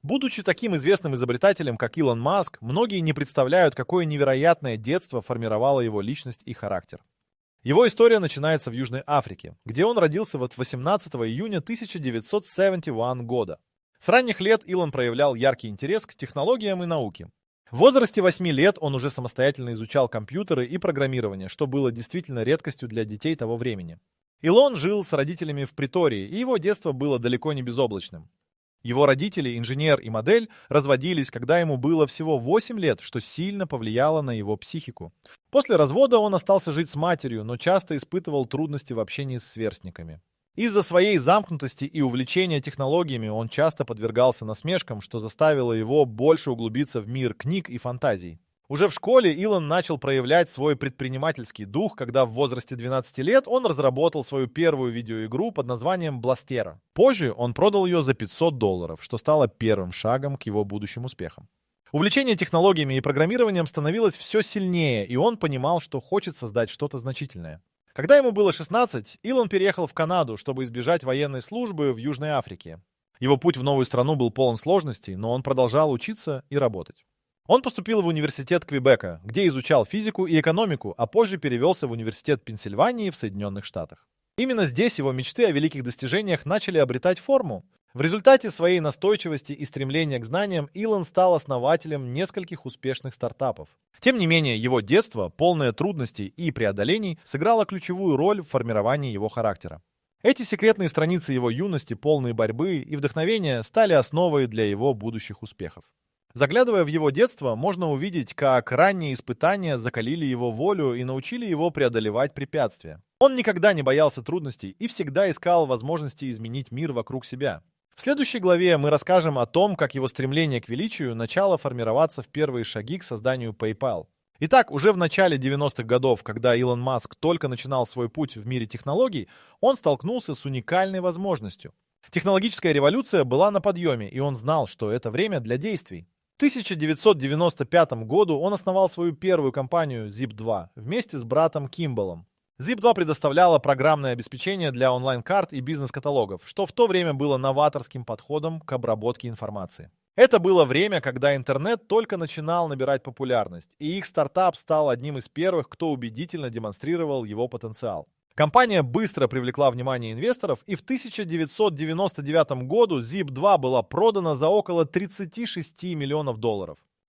Будучи таким известным изобретателем, как Илон Маск, многие не представляют, какое невероятное детство формировало его личность и характер. Его история начинается в Южной Африке, где он родился 18 июня 1971 года. С ранних лет Илон проявлял яркий интерес к технологиям и науке. В возрасте 8 лет он уже самостоятельно изучал компьютеры и программирование, что было действительно редкостью для детей того времени. Илон жил с родителями в Претории, и его детство было далеко не безоблачным. Его родители, инженер и модель, разводились, когда ему было всего 8 лет, что сильно повлияло на его психику. После развода он остался жить с матерью, но часто испытывал трудности в общении с сверстниками. Из-за своей замкнутости и увлечения технологиями он часто подвергался насмешкам, что заставило его больше углубиться в мир книг и фантазий. Уже в школе Илон начал проявлять свой предпринимательский дух, когда в возрасте 12 лет он разработал свою первую видеоигру под названием Blastera. Позже он продал ее за $500, что стало первым шагом к его будущим успехам. Увлечение технологиями и программированием становилось все сильнее, и он понимал, что хочет создать что-то значительное. Когда ему было 16, Илон переехал в Канаду, чтобы избежать военной службы в Южной Африке. Его путь в новую страну был полон сложностей, но он продолжал учиться и работать. Он поступил в университет Квебека, где изучал физику и экономику, а позже перевелся в университет Пенсильвании в Соединенных Штатах. Именно здесь его мечты о великих достижениях начали обретать форму. В результате своей настойчивости и стремления к знаниям Илон стал основателем нескольких успешных стартапов. Тем не менее, его детство, полное трудностей и преодолений, сыграло ключевую роль в формировании его характера. Эти секретные страницы его юности, полные борьбы и вдохновения, стали основой для его будущих успехов. Заглядывая в его детство, можно увидеть, как ранние испытания закалили его волю и научили его преодолевать препятствия. Он никогда не боялся трудностей и всегда искал возможности изменить мир вокруг себя. В следующей главе мы расскажем о том, как его стремление к величию начало формироваться в первые шаги к созданию PayPal. Итак, уже в начале 90-х годов, когда Илон Маск только начинал свой путь в мире технологий, он столкнулся с уникальной возможностью. Технологическая революция была на подъеме, и он знал, что это время для действий. В 1995 году он основал свою первую компанию Zip2 вместе с братом Кимбалом. Zip2 предоставляла программное обеспечение для онлайн-карт и бизнес-каталогов, что в то время было новаторским подходом к обработке информации. Это было время, когда интернет только начинал набирать популярность, и их стартап стал одним из первых, кто убедительно демонстрировал его потенциал. Компания быстро привлекла внимание инвесторов, и в 1999 году Zip2 была продана за около $36 миллионов.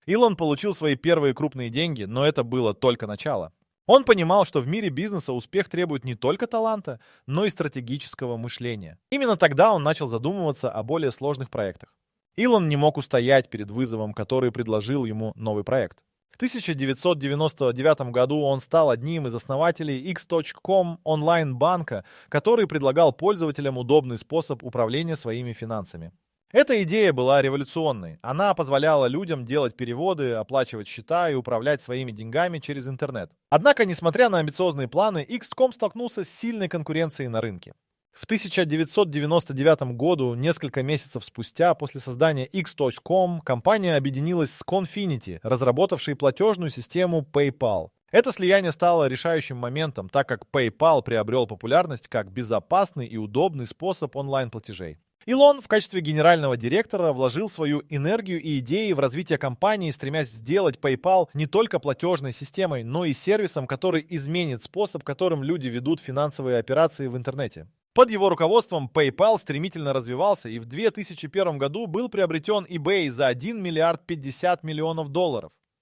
Илон получил свои первые крупные деньги, но это было только начало. Он понимал, что в мире бизнеса успех требует не только таланта, но и стратегического мышления. Именно тогда он начал задумываться о более сложных проектах. Илон не мог устоять перед вызовом, который предложил ему новый проект. В 1999 году он стал одним из основателей X.com онлайн-банка, который предлагал пользователям удобный способ управления своими финансами. Эта идея была революционной. Она позволяла людям делать переводы, оплачивать счета и управлять своими деньгами через интернет. Однако, несмотря на амбициозные планы, X.com столкнулся с сильной конкуренцией на рынке. В 1999 году, несколько месяцев спустя, после создания X.com, компания объединилась с Confinity, разработавшей платежную систему PayPal. Это слияние стало решающим моментом, так как PayPal приобрел популярность как безопасный и удобный способ онлайн-платежей. Илон в качестве генерального директора вложил свою энергию и идеи в развитие компании, стремясь сделать PayPal не только платежной системой, но и сервисом, который изменит способ, которым люди ведут финансовые операции в интернете. Под его руководством PayPal стремительно развивался и в 2001 году был приобретен eBay за $1 миллиард 50 миллионов.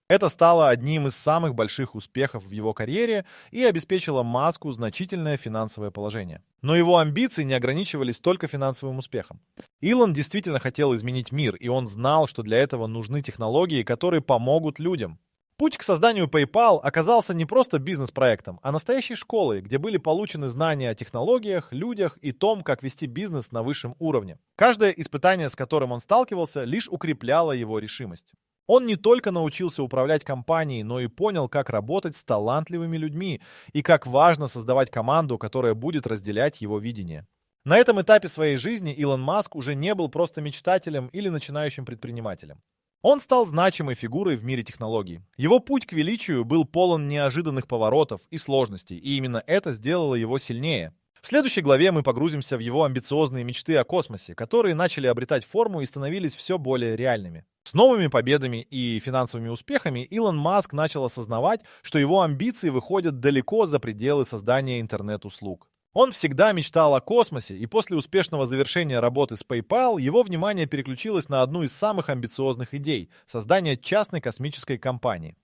Это стало одним из самых больших успехов в его карьере и обеспечило Маску значительное финансовое положение. Но его амбиции не ограничивались только финансовым успехом. Илон действительно хотел изменить мир, и он знал, что для этого нужны технологии, которые помогут людям. Путь к созданию PayPal оказался не просто бизнес-проектом, а настоящей школой, где были получены знания о технологиях, людях и том, как вести бизнес на высшем уровне. Каждое испытание, с которым он сталкивался, лишь укрепляло его решимость. Он не только научился управлять компанией, но и понял, как работать с талантливыми людьми и как важно создавать команду, которая будет разделять его видение. На этом этапе своей жизни Илон Маск уже не был просто мечтателем или начинающим предпринимателем. Он стал значимой фигурой в мире технологий. Его путь к величию был полон неожиданных поворотов и сложностей, и именно это сделало его сильнее. В следующей главе мы погрузимся в его амбициозные мечты о космосе, которые начали обретать форму и становились все более реальными. С новыми победами и финансовыми успехами Илон Маск начал осознавать, что его амбиции выходят далеко за пределы создания интернет-услуг. Он всегда мечтал о космосе, и после успешного завершения работы с PayPal его внимание переключилось на одну из самых амбициозных идей – создание частной космической компании.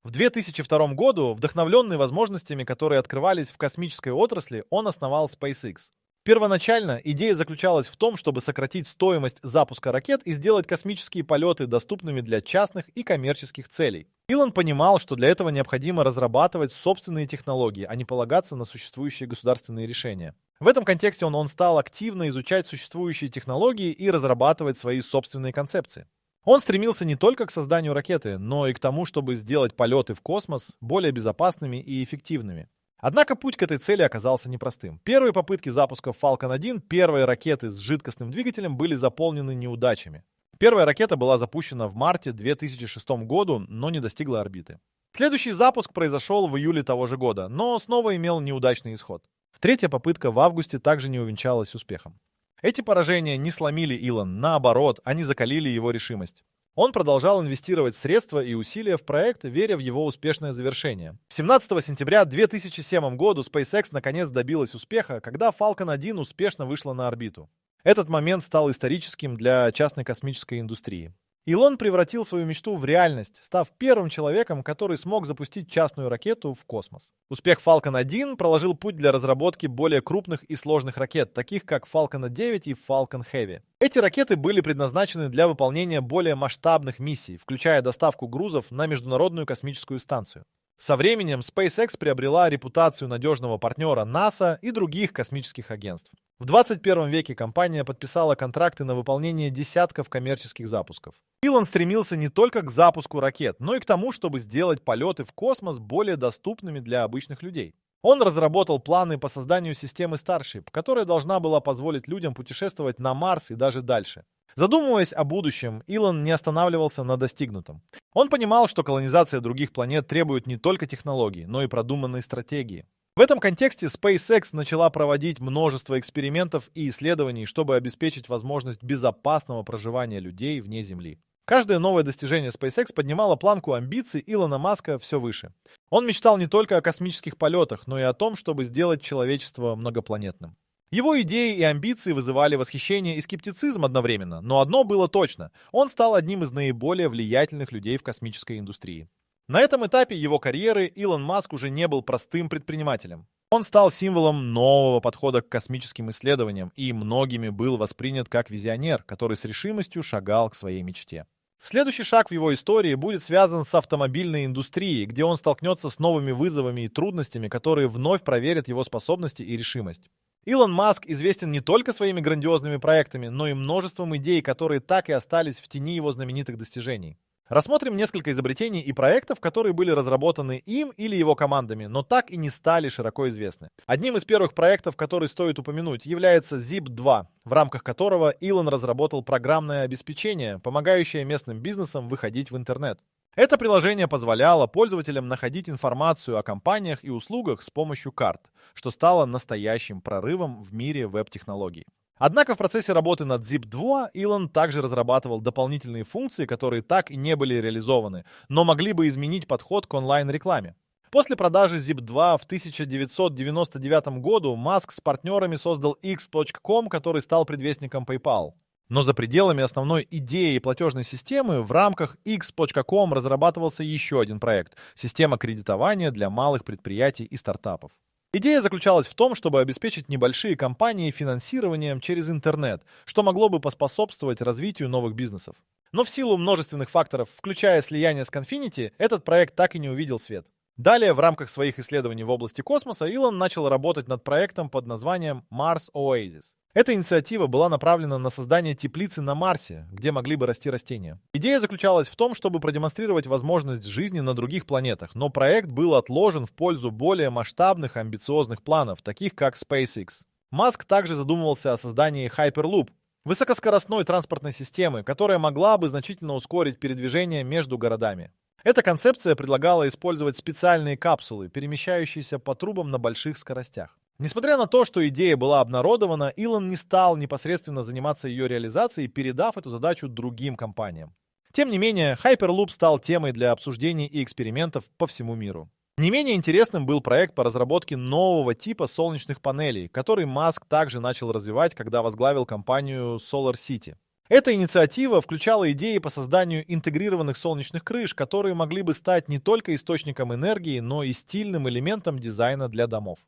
В 2002 году, вдохновленный возможностями, которые открывались в космической отрасли, он основал SpaceX. Первоначально идея заключалась в том, чтобы сократить стоимость запуска ракет и сделать космические полеты доступными для частных и коммерческих целей. Илон понимал, что для этого необходимо разрабатывать собственные технологии, а не полагаться на существующие государственные решения. В этом контексте он стал активно изучать существующие технологии и разрабатывать свои собственные концепции. Он стремился не только к созданию ракеты, но и к тому, чтобы сделать полеты в космос более безопасными и эффективными. Однако путь к этой цели оказался непростым. Первые попытки запуска Falcon 1, первой ракеты с жидкостным двигателем, были заполнены неудачами. Первая ракета была запущена в марте 2006 году, но не достигла орбиты. Следующий запуск произошел в июле того же года, но снова имел неудачный исход. Третья попытка в августе также не увенчалась успехом. Эти поражения не сломили Илон, наоборот, они закалили его решимость. Он продолжал инвестировать средства и усилия в проект, веря в его успешное завершение. 17 сентября 2007 года SpaceX наконец добилась успеха, когда Falcon 1 успешно вышла на орбиту. Этот момент стал историческим для частной космической индустрии. Илон превратил свою мечту в реальность, став первым человеком, который смог запустить частную ракету в космос. Успех Falcon 1 проложил путь для разработки более крупных и сложных ракет, таких как Falcon 9 и Falcon Heavy. Эти ракеты были предназначены для выполнения более масштабных миссий, включая доставку грузов на Международную космическую станцию. Со временем SpaceX приобрела репутацию надежного партнера НАСА и других космических агентств. В 21 веке компания подписала контракты на выполнение десятков коммерческих запусков. Илон стремился не только к запуску ракет, но и к тому, чтобы сделать полеты в космос более доступными для обычных людей. Он разработал планы по созданию системы Starship, которая должна была позволить людям путешествовать на Марс и даже дальше. Задумываясь о будущем, Илон не останавливался на достигнутом. Он понимал, что колонизация других планет требует не только технологий, но и продуманной стратегии. В этом контексте SpaceX начала проводить множество экспериментов и исследований, чтобы обеспечить возможность безопасного проживания людей вне Земли. Каждое новое достижение SpaceX поднимало планку амбиций Илона Маска все выше. Он мечтал не только о космических полетах, но и о том, чтобы сделать человечество многопланетным. Его идеи и амбиции вызывали восхищение и скептицизм одновременно, но одно было точно – он стал одним из наиболее влиятельных людей в космической индустрии. На этом этапе его карьеры Илон Маск уже не был простым предпринимателем. Он стал символом нового подхода к космическим исследованиям и многими был воспринят как визионер, который с решимостью шагал к своей мечте. Следующий шаг в его истории будет связан с автомобильной индустрией, где он столкнется с новыми вызовами и трудностями, которые вновь проверят его способности и решимость. Илон Маск известен не только своими грандиозными проектами, но и множеством идей, которые так и остались в тени его знаменитых достижений. Рассмотрим несколько изобретений и проектов, которые были разработаны им или его командами, но так и не стали широко известны. Одним из первых проектов, который стоит упомянуть, является Zip2, в рамках которого Илон разработал программное обеспечение, помогающее местным бизнесам выходить в интернет. Это приложение позволяло пользователям находить информацию о компаниях и услугах с помощью карт, что стало настоящим прорывом в мире веб-технологий. Однако в процессе работы над Zip2 Илон также разрабатывал дополнительные функции, которые так и не были реализованы, но могли бы изменить подход к онлайн-рекламе. После продажи Zip2 в 1999 году Маск с партнерами создал X.com, который стал предвестником PayPal. Но за пределами основной идеи платежной системы в рамках X.com разрабатывался еще один проект – система кредитования для малых предприятий и стартапов. Идея заключалась в том, чтобы обеспечить небольшие компании финансированием через интернет, что могло бы поспособствовать развитию новых бизнесов. Но в силу множественных факторов, включая слияние с Confinity, этот проект так и не увидел свет. Далее, в рамках своих исследований в области космоса, Илон начал работать над проектом под названием Mars Oasis. Эта инициатива была направлена на создание теплицы на Марсе, где могли бы расти растения. Идея заключалась в том, чтобы продемонстрировать возможность жизни на других планетах, но проект был отложен в пользу более масштабных амбициозных планов, таких как SpaceX. Маск также задумывался о создании Hyperloop, высокоскоростной транспортной системы, которая могла бы значительно ускорить передвижение между городами. Эта концепция предлагала использовать специальные капсулы, перемещающиеся по трубам на больших скоростях. Несмотря на то, что идея была обнародована, Илон не стал непосредственно заниматься ее реализацией, передав эту задачу другим компаниям. Тем не менее, Hyperloop стал темой для обсуждений и экспериментов по всему миру. Не менее интересным был проект по разработке нового типа солнечных панелей, который Маск также начал развивать, когда возглавил компанию SolarCity. Эта инициатива включала идеи по созданию интегрированных солнечных крыш, которые могли бы стать не только источником энергии, но и стильным элементом дизайна для домов.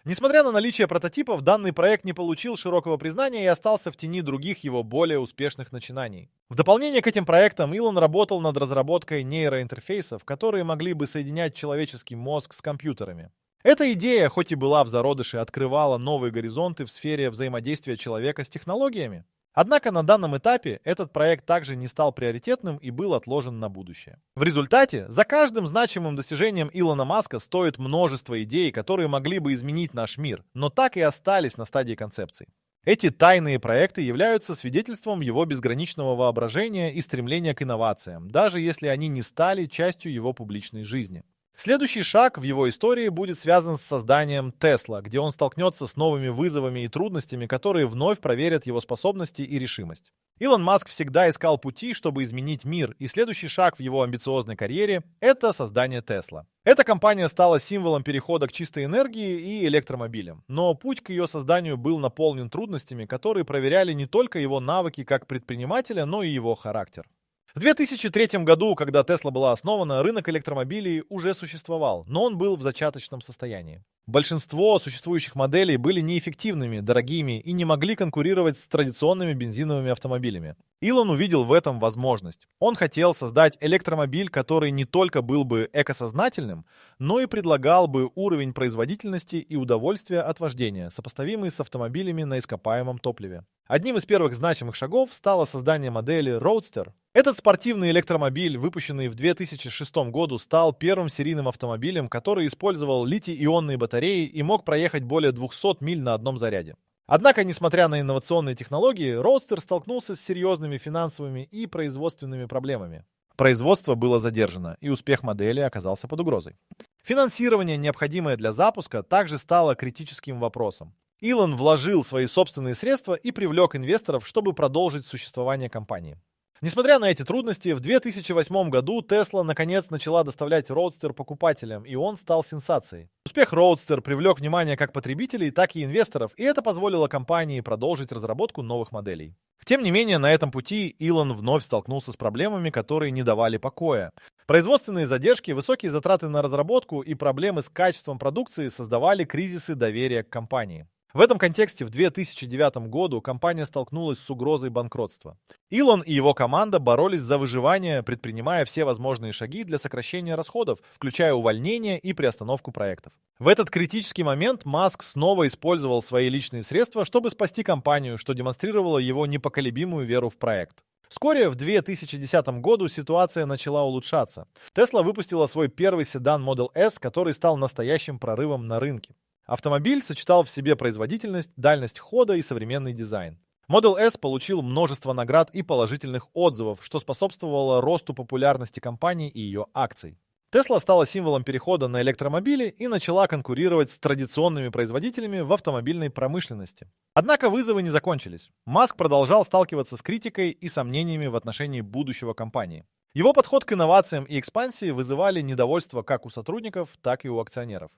Несмотря на наличие прототипов, данный проект не получил широкого признания и остался в тени других его более успешных начинаний. В дополнение к этим проектам Илон работал над разработкой нейроинтерфейсов, которые могли бы соединять человеческий мозг с компьютерами. Эта идея, хоть и была в зародыше, открывала новые горизонты в сфере взаимодействия человека с технологиями. Однако на данном этапе этот проект также не стал приоритетным и был отложен на будущее. В результате, за каждым значимым достижением Илона Маска стоит множество идей, которые могли бы изменить наш мир, но так и остались на стадии концепций. Эти тайные проекты являются свидетельством его безграничного воображения и стремления к инновациям, даже если они не стали частью его публичной жизни. Следующий шаг в его истории будет связан с созданием Tesla, где он столкнется с новыми вызовами и трудностями, которые вновь проверят его способности и решимость. Илон Маск всегда искал пути, чтобы изменить мир, и следующий шаг в его амбициозной карьере – это создание Tesla. Эта компания стала символом перехода к чистой энергии и электромобилям, но путь к ее созданию был наполнен трудностями, которые проверяли не только его навыки как предпринимателя, но и его характер. В 2003 году, когда Tesla была основана, рынок электромобилей уже существовал, но он был в зачаточном состоянии. Большинство существующих моделей были неэффективными, дорогими и не могли конкурировать с традиционными бензиновыми автомобилями. Илон увидел в этом возможность. Он хотел создать электромобиль, который не только был бы экосознательным, но и предлагал бы уровень производительности и удовольствия от вождения, сопоставимый с автомобилями на ископаемом топливе. Одним из первых значимых шагов стало создание модели Roadster. Этот спортивный электромобиль, выпущенный в 2006 году, стал первым серийным автомобилем, который использовал литий-ионные батареи и мог проехать более 200 миль на одном заряде. Однако, несмотря на инновационные технологии, Roadster столкнулся с серьезными финансовыми и производственными проблемами. Производство было задержано, и успех модели оказался под угрозой. Финансирование, необходимое для запуска, также стало критическим вопросом. Илон вложил свои собственные средства и привлек инвесторов, чтобы продолжить существование компании. Несмотря на эти трудности, в 2008 году Tesla наконец начала доставлять Roadster покупателям, и он стал сенсацией. Успех Roadster привлек внимание как потребителей, так и инвесторов, и это позволило компании продолжить разработку новых моделей. Тем не менее, на этом пути Илон вновь столкнулся с проблемами, которые не давали покоя. Производственные задержки, высокие затраты на разработку и проблемы с качеством продукции создавали кризисы доверия к компании. В этом контексте в 2009 году компания столкнулась с угрозой банкротства. Илон и его команда боролись за выживание, предпринимая все возможные шаги для сокращения расходов, включая увольнение и приостановку проектов. В этот критический момент Маск снова использовал свои личные средства, чтобы спасти компанию, что демонстрировало его непоколебимую веру в проект. Вскоре, в 2010 году, ситуация начала улучшаться. Tesla выпустила свой первый седан Model S, который стал настоящим прорывом на рынке. Автомобиль сочетал в себе производительность, дальность хода и современный дизайн. Model S получил множество наград и положительных отзывов, что способствовало росту популярности компании и ее акций. Tesla стала символом перехода на электромобили и начала конкурировать с традиционными производителями в автомобильной промышленности. Однако вызовы не закончились. Маск продолжал сталкиваться с критикой и сомнениями в отношении будущего компании. Его подход к инновациям и экспансии вызывали недовольство как у сотрудников, так и у акционеров.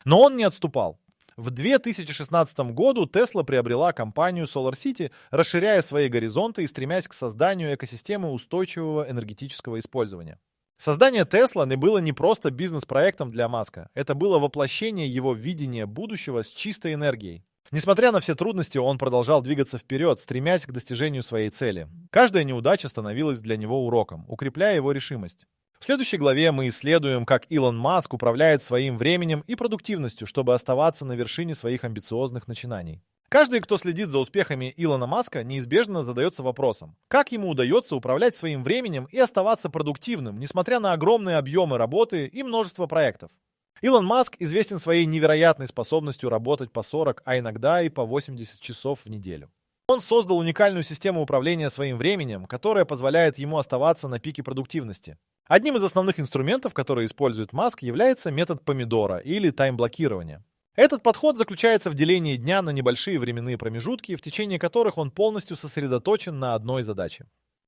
Но он не отступал. В 2016 году Tesla приобрела компанию SolarCity, расширяя свои горизонты и стремясь к созданию экосистемы устойчивого энергетического использования. Создание Tesla было не просто бизнес-проектом для Маска, это было воплощение его видения будущего с чистой энергией. Несмотря на все трудности, он продолжал двигаться вперед, стремясь к достижению своей цели. Каждая неудача становилась для него уроком, укрепляя его решимость. В следующей главе мы исследуем, как Илон Маск управляет своим временем и продуктивностью, чтобы оставаться на вершине своих амбициозных начинаний. Каждый, кто следит за успехами Илона Маска, неизбежно задается вопросом, как ему удается управлять своим временем и оставаться продуктивным, несмотря на огромные объемы работы и множество проектов. Илон Маск известен своей невероятной способностью работать по 40, а иногда и по 80 часов в неделю. Он создал уникальную систему управления своим временем, которая позволяет ему оставаться на пике продуктивности. Одним из основных инструментов, которые использует Маск, является метод помидора или тайм-блокирования. Этот подход заключается в делении дня на небольшие временные промежутки, в течение которых он полностью сосредоточен на одной задаче.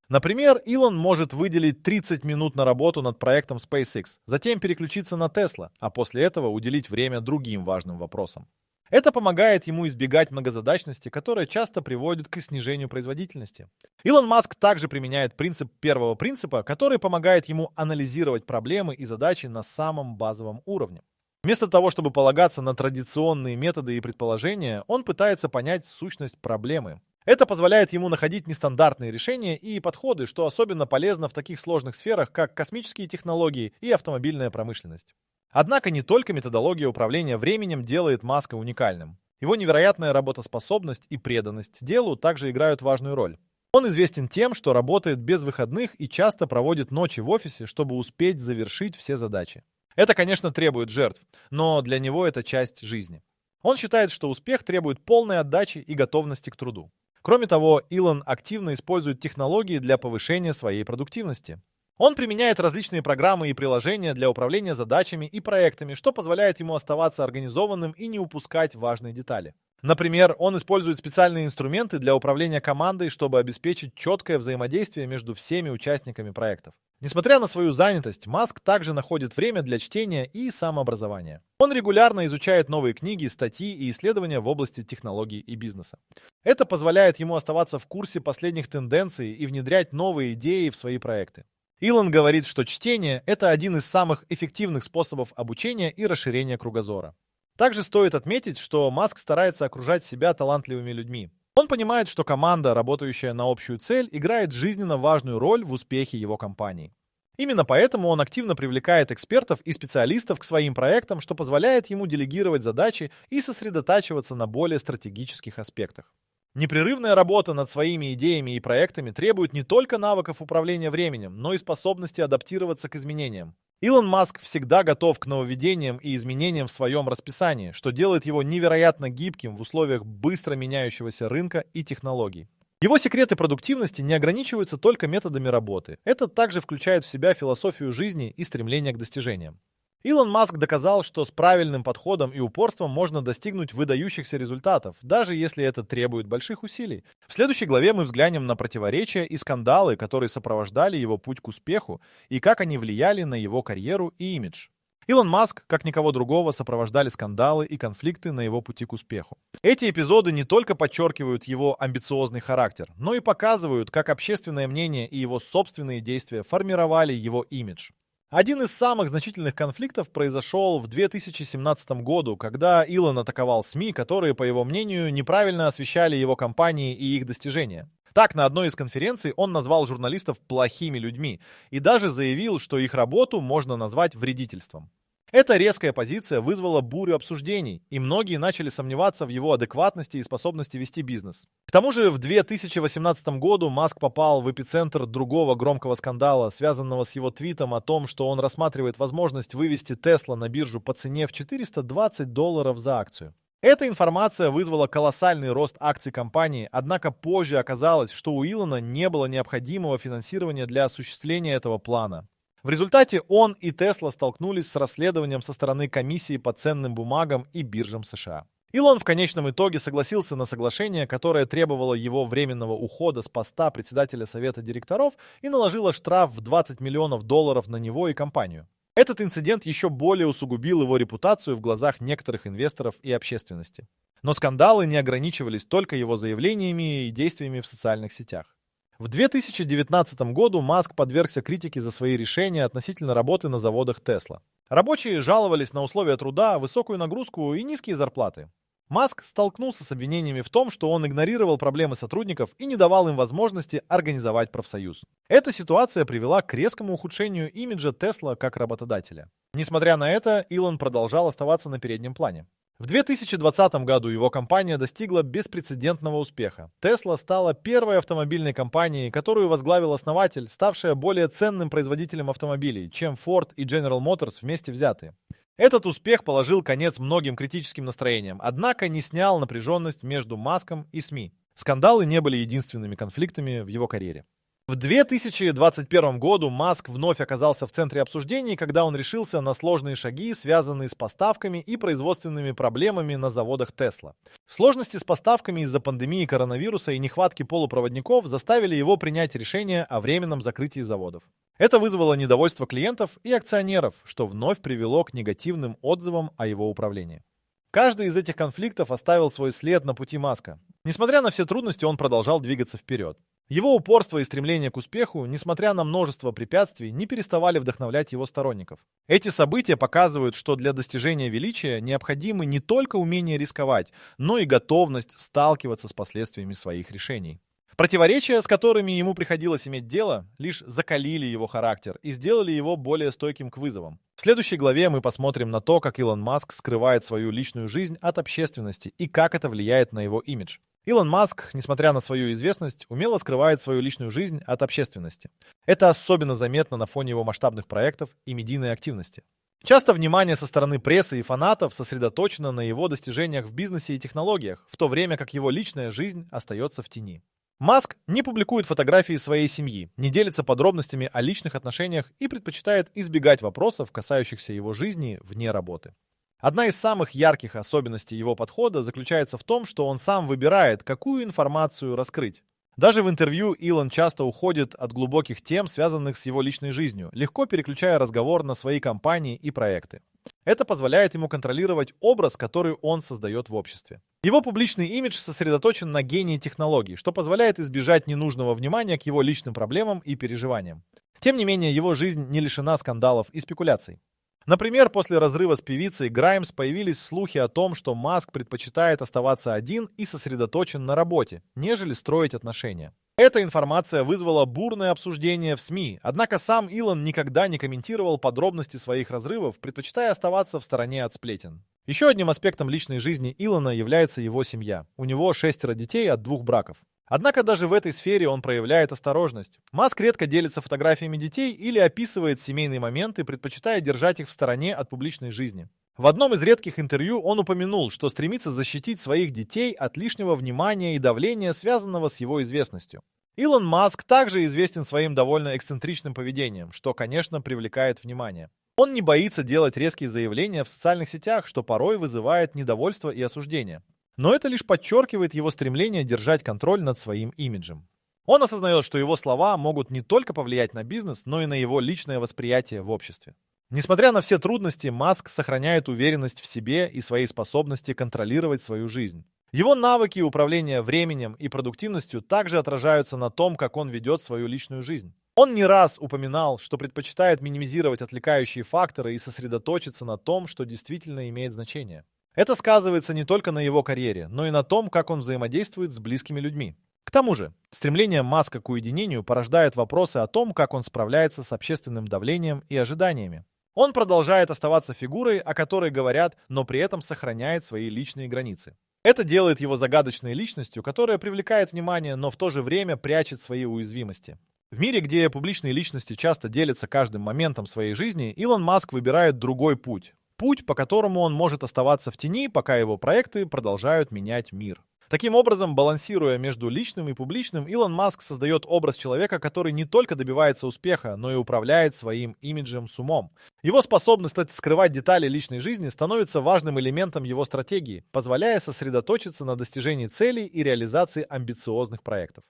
Например, Илон может выделить 30 минут на работу над проектом SpaceX, затем переключиться на Tesla, а после этого уделить время другим важным вопросам. Это помогает ему избегать многозадачности, которая часто приводит к снижению производительности. Илон Маск также применяет принцип первого принципа, который помогает ему анализировать проблемы и задачи на самом базовом уровне. Вместо того, чтобы полагаться на традиционные методы и предположения, он пытается понять сущность проблемы. Это позволяет ему находить нестандартные решения и подходы, что особенно полезно в таких сложных сферах, как космические технологии и автомобильная промышленность. Однако не только методология управления временем делает Маска уникальным. Его невероятная работоспособность и преданность делу также играют важную роль. Он известен тем, что работает без выходных и часто проводит ночи в офисе, чтобы успеть завершить все задачи. Это, конечно, требует жертв, но для него это часть жизни. Он считает, что успех требует полной отдачи и готовности к труду. Кроме того, Илон активно использует технологии для повышения своей продуктивности. Он применяет различные программы и приложения для управления задачами и проектами, что позволяет ему оставаться организованным и не упускать важные детали. Например, он использует специальные инструменты для управления командой, чтобы обеспечить четкое взаимодействие между всеми участниками проектов. Несмотря на свою занятость, Маск также находит время для чтения и самообразования. Он регулярно изучает новые книги, статьи и исследования в области технологий и бизнеса. Это позволяет ему оставаться в курсе последних тенденций и внедрять новые идеи в свои проекты. Илон говорит, что чтение – это один из самых эффективных способов обучения и расширения кругозора. Также стоит отметить, что Маск старается окружать себя талантливыми людьми. Он понимает, что команда, работающая на общую цель, играет жизненно важную роль в успехе его компании. Именно поэтому он активно привлекает экспертов и специалистов к своим проектам, что позволяет ему делегировать задачи и сосредотачиваться на более стратегических аспектах. Непрерывная работа над своими идеями и проектами требует не только навыков управления временем, но и способности адаптироваться к изменениям. Илон Маск всегда готов к нововведениям и изменениям в своем расписании, что делает его невероятно гибким в условиях быстро меняющегося рынка и технологий. Его секреты продуктивности не ограничиваются только методами работы. Это также включает в себя философию жизни и стремление к достижениям. Илон Маск доказал, что с правильным подходом и упорством можно достигнуть выдающихся результатов, даже если это требует больших усилий. В следующей главе мы взглянем на противоречия и скандалы, которые сопровождали его путь к успеху, и как они влияли на его карьеру и имидж. Илон Маск, как никого другого, сопровождали скандалы и конфликты на его пути к успеху. Эти эпизоды не только подчеркивают его амбициозный характер, но и показывают, как общественное мнение и его собственные действия формировали его имидж. Один из самых значительных конфликтов произошел в 2017 году, когда Илон атаковал СМИ, которые, по его мнению, неправильно освещали его компании и их достижения. Так, на одной из конференций он назвал журналистов плохими людьми и даже заявил, что их работу можно назвать вредительством. Эта резкая позиция вызвала бурю обсуждений, и многие начали сомневаться в его адекватности и способности вести бизнес. К тому же в 2018 году Маск попал в эпицентр другого громкого скандала, связанного с его твитом о том, что он рассматривает возможность вывести Tesla на биржу по цене в $420 за акцию. Эта информация вызвала колоссальный рост акций компании, однако позже оказалось, что у Илона не было необходимого финансирования для осуществления этого плана. В результате он и Tesla столкнулись с расследованием со стороны комиссии по ценным бумагам и биржам США. Илон в конечном итоге согласился на соглашение, которое требовало его временного ухода с поста председателя совета директоров и наложило штраф в $20 миллионов на него и компанию. Этот инцидент еще более усугубил его репутацию в глазах некоторых инвесторов и общественности. Но скандалы не ограничивались только его заявлениями и действиями в социальных сетях. В 2019 году Маск подвергся критике за свои решения относительно работы на заводах Tesla. Рабочие жаловались на условия труда, высокую нагрузку и низкие зарплаты. Маск столкнулся с обвинениями в том, что он игнорировал проблемы сотрудников и не давал им возможности организовать профсоюз. Эта ситуация привела к резкому ухудшению имиджа Tesla как работодателя. Несмотря на это, Илон продолжал оставаться на переднем плане. В 2020 году его компания достигла беспрецедентного успеха. Tesla стала первой автомобильной компанией, которую возглавил основатель, ставшая более ценным производителем автомобилей, чем Ford и General Motors вместе взятые. Этот успех положил конец многим критическим настроениям, однако не снял напряженность между Маском и СМИ. Скандалы не были единственными конфликтами в его карьере. В 2021 году Маск вновь оказался в центре обсуждений, когда он решился на сложные шаги, связанные с поставками и производственными проблемами на заводах Tesla. Сложности с поставками из-за пандемии коронавируса и нехватки полупроводников заставили его принять решение о временном закрытии заводов. Это вызвало недовольство клиентов и акционеров, что вновь привело к негативным отзывам о его управлении. Каждый из этих конфликтов оставил свой след на пути Маска. Несмотря на все трудности, он продолжал двигаться вперед. Его упорство и стремление к успеху, несмотря на множество препятствий, не переставали вдохновлять его сторонников. Эти события показывают, что для достижения величия необходимы не только умение рисковать, но и готовность сталкиваться с последствиями своих решений. Противоречия, с которыми ему приходилось иметь дело, лишь закалили его характер и сделали его более стойким к вызовам. В следующей главе мы посмотрим на то, как Илон Маск скрывает свою личную жизнь от общественности и как это влияет на его имидж. Илон Маск, несмотря на свою известность, умело скрывает свою личную жизнь от общественности. Это особенно заметно на фоне его масштабных проектов и медийной активности. Часто внимание со стороны прессы и фанатов сосредоточено на его достижениях в бизнесе и технологиях, в то время как его личная жизнь остается в тени. Маск не публикует фотографии своей семьи, не делится подробностями о личных отношениях и предпочитает избегать вопросов, касающихся его жизни вне работы. Одна из самых ярких особенностей его подхода заключается в том, что он сам выбирает, какую информацию раскрыть. Даже в интервью Илон часто уходит от глубоких тем, связанных с его личной жизнью, легко переключая разговор на свои компании и проекты. Это позволяет ему контролировать образ, который он создает в обществе. Его публичный имидж сосредоточен на гении технологий, что позволяет избежать ненужного внимания к его личным проблемам и переживаниям. Тем не менее, его жизнь не лишена скандалов и спекуляций. Например, после разрыва с певицей Граймс появились слухи о том, что Маск предпочитает оставаться один и сосредоточен на работе, нежели строить отношения. Эта информация вызвала бурное обсуждение в СМИ, однако сам Илон никогда не комментировал подробности своих разрывов, предпочитая оставаться в стороне от сплетен. Еще одним аспектом личной жизни Илона является его семья. У него 6 детей от 2 браков. Однако даже в этой сфере он проявляет осторожность. Маск редко делится фотографиями детей или описывает семейные моменты, предпочитая держать их в стороне от публичной жизни. В одном из редких интервью он упомянул, что стремится защитить своих детей от лишнего внимания и давления, связанного с его известностью. Илон Маск также известен своим довольно эксцентричным поведением, что, конечно, привлекает внимание. Он не боится делать резкие заявления в социальных сетях, что порой вызывает недовольство и осуждение. Но это лишь подчеркивает его стремление держать контроль над своим имиджем. Он осознает, что его слова могут не только повлиять на бизнес, но и на его личное восприятие в обществе. Несмотря на все трудности, Маск сохраняет уверенность в себе и своей способности контролировать свою жизнь. Его навыки управления временем и продуктивностью также отражаются на том, как он ведет свою личную жизнь. Он не раз упоминал, что предпочитает минимизировать отвлекающие факторы и сосредоточиться на том, что действительно имеет значение. Это сказывается не только на его карьере, но и на том, как он взаимодействует с близкими людьми. К тому же, стремление Маска к уединению порождает вопросы о том, как он справляется с общественным давлением и ожиданиями. Он продолжает оставаться фигурой, о которой говорят, но при этом сохраняет свои личные границы. Это делает его загадочной личностью, которая привлекает внимание, но в то же время прячет свои уязвимости. В мире, где публичные личности часто делятся каждым моментом своей жизни, Илон Маск выбирает другой путь. Путь, по которому он может оставаться в тени, пока его проекты продолжают менять мир. Таким образом, балансируя между личным и публичным, Илон Маск создает образ человека, который не только добивается успеха, но и управляет своим имиджем с умом. Его способность скрывать детали личной жизни становится важным элементом его стратегии, позволяя сосредоточиться на достижении целей и реализации амбициозных проектов.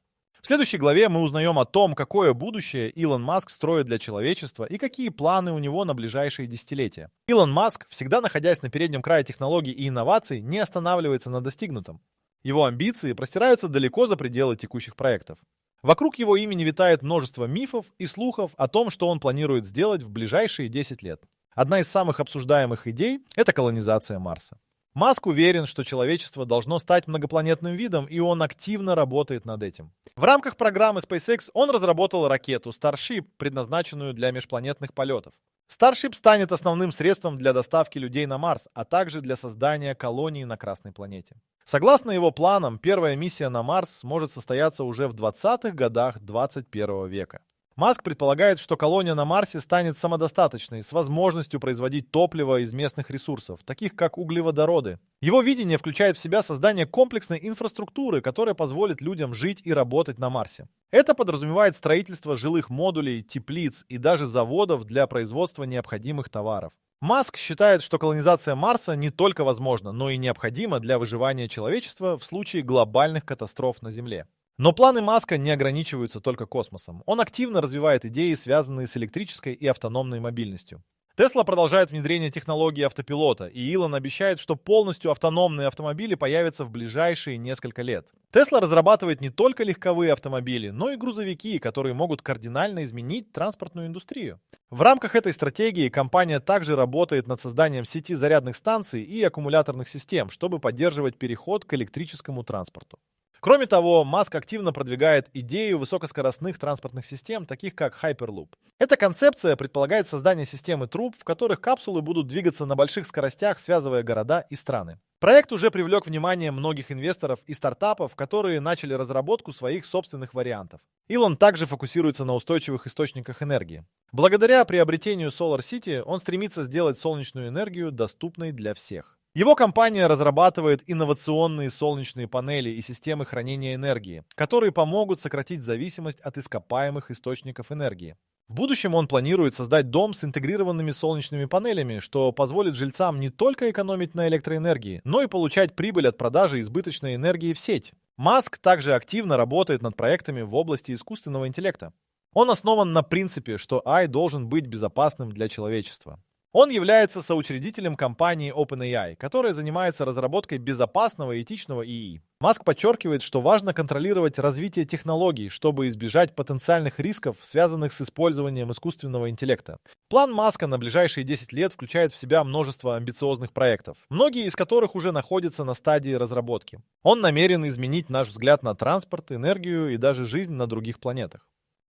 В следующей главе мы узнаем о том, какое будущее Илон Маск строит для человечества и какие планы у него на ближайшие десятилетия. Илон Маск, всегда находясь на переднем крае технологий и инноваций, не останавливается на достигнутом. Его амбиции простираются далеко за пределы текущих проектов. Вокруг его имени витает множество мифов и слухов о том, что он планирует сделать в ближайшие 10 лет. Одна из самых обсуждаемых идей – это колонизация Марса. Маск уверен, что человечество должно стать многопланетным видом, и он активно работает над этим. В рамках программы SpaceX он разработал ракету Starship, предназначенную для межпланетных полетов. Starship станет основным средством для доставки людей на Марс, а также для создания колонии на Красной планете. Согласно его планам, первая миссия на Марс может состояться уже в 20-х годах 21 века. Маск предполагает, что колония на Марсе станет самодостаточной, с возможностью производить топливо из местных ресурсов, таких как углеводороды. Его видение включает в себя создание комплексной инфраструктуры, которая позволит людям жить и работать на Марсе. Это подразумевает строительство жилых модулей, теплиц и даже заводов для производства необходимых товаров. Маск считает, что колонизация Марса не только возможна, но и необходима для выживания человечества в случае глобальных катастроф на Земле. Но планы Маска не ограничиваются только космосом. Он активно развивает идеи, связанные с электрической и автономной мобильностью. Тесла продолжает внедрение технологии автопилота, и Илон обещает, что полностью автономные автомобили появятся в ближайшие несколько лет. Тесла разрабатывает не только легковые автомобили, но и грузовики, которые могут кардинально изменить транспортную индустрию. В рамках этой стратегии компания также работает над созданием сети зарядных станций и аккумуляторных систем, чтобы поддерживать переход к электрическому транспорту. Кроме того, Маск активно продвигает идею высокоскоростных транспортных систем, таких как Hyperloop. Эта концепция предполагает создание системы труб, в которых капсулы будут двигаться на больших скоростях, связывая города и страны. Проект уже привлек внимание многих инвесторов и стартапов, которые начали разработку своих собственных вариантов. Илон также фокусируется на устойчивых источниках энергии. Благодаря приобретению Solar City он стремится сделать солнечную энергию доступной для всех. Его компания разрабатывает инновационные солнечные панели и системы хранения энергии, которые помогут сократить зависимость от ископаемых источников энергии. В будущем он планирует создать дом с интегрированными солнечными панелями, что позволит жильцам не только экономить на электроэнергии, но и получать прибыль от продажи избыточной энергии в сеть. Маск также активно работает над проектами в области искусственного интеллекта. Он основан на принципе, что AI должен быть безопасным для человечества. Он является соучредителем компании OpenAI, которая занимается разработкой безопасного и этичного ИИ. Маск подчеркивает, что важно контролировать развитие технологий, чтобы избежать потенциальных рисков, связанных с использованием искусственного интеллекта. План Маска на ближайшие 10 лет включает в себя множество амбициозных проектов, многие из которых уже находятся на стадии разработки. Он намерен изменить наш взгляд на транспорт, энергию и даже жизнь на других планетах.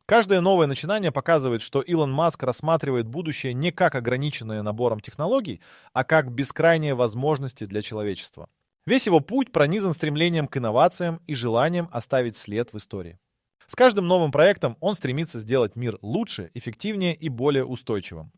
Каждое новое начинание показывает, что Илон Маск рассматривает будущее не как ограниченное набором технологий, а как бескрайние возможности для человечества. Весь его путь пронизан стремлением к инновациям и желанием оставить след в истории. С каждым новым проектом он стремится сделать мир лучше, эффективнее и более устойчивым.